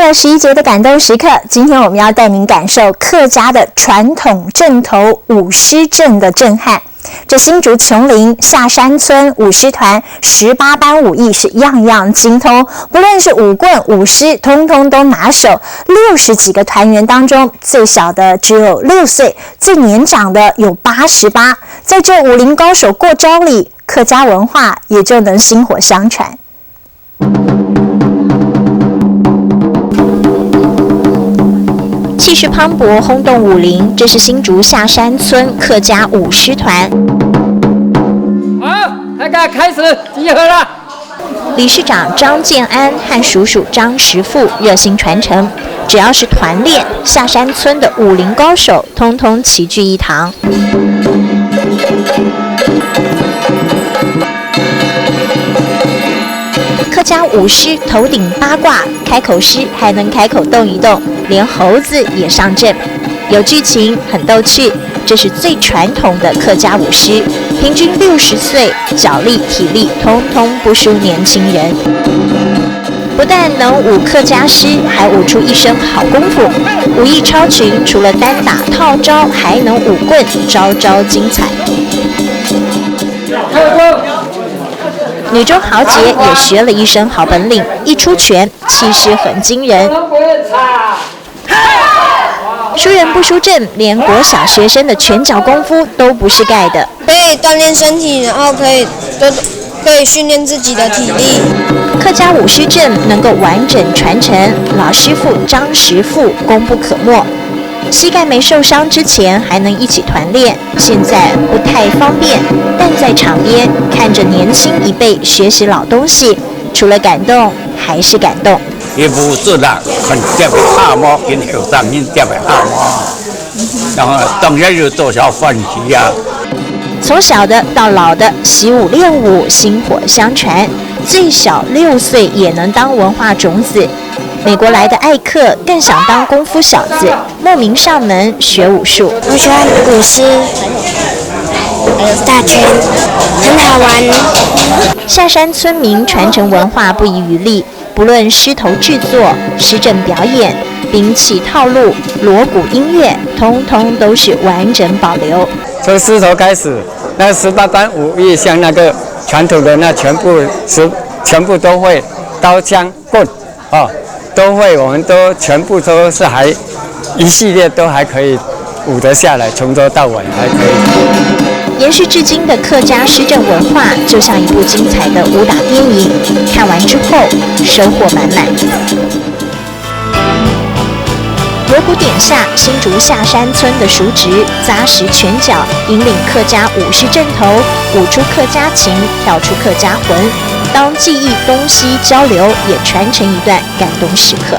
了11节的感动时刻，今天我们要带您感受客家的传统阵头舞狮阵的震撼。这新竹琼林下山村舞狮团18般武艺是样样精通，不论是舞棍、舞狮，通通都拿手。60几个团员当中，最小的只有6岁，最年长的有88。在这武林高手过招里，客家文化也就能薪火相传。气势磅礴，轰动武林。这是新竹下山村客家舞狮团。好，大家开始集合了。理事长张建安和叔叔张时富热心传承，只要是团练，下山村的武林高手通通齐聚一堂。客家舞狮头顶八卦，开口狮还能开口动一动，连猴子也上阵，有剧情，很逗趣。这是最传统的客家舞狮，平均60岁，脚力、体力通通不输年轻人。不但能舞客家狮，还舞出一身好功夫，武艺超群，除了单打套招，还能舞棍，招招精彩。女中豪杰也学了一身好本领，一出拳气势很惊人。输人不输阵，连国小学生的拳脚功夫都不是盖的。可以锻炼身体，然后可以训练自己的体力。客家舞狮阵能够完整传承，老师傅张时富功不可没。膝盖没受伤之前还能一起团练，现在不太方便，但在场边看着年轻一辈学习老东西，除了感动还是感动。一部做啦，很特别下摸，跟后生人特别下摸，然后当然就做小饭局呀。从小的到老的，习武练武，薪火相传。最小6岁也能当文化种子。美国来的艾克更想当功夫小子，慕名上门学武术。我喜欢舞狮，还有大拳，很好玩。下山村民传承文化不遗余力，不论狮头制作、狮阵表演、兵器套路、锣鼓音乐，通通都是完整保留。从狮头开始，那18般武艺，像那个传统的那全部都会，刀枪棍都会，我们都全部都是还一系列都还可以舞得下来，从头到尾还可以。延续至今的客家狮阵文化，就像一部精彩的武打电影，看完之后收获满满。锣鼓点下，新竹下山村的叔侄扎实拳脚，引领客家舞狮阵头，舞出客家情，跳出客家魂。当记忆东西交流，也传承一段感动时刻。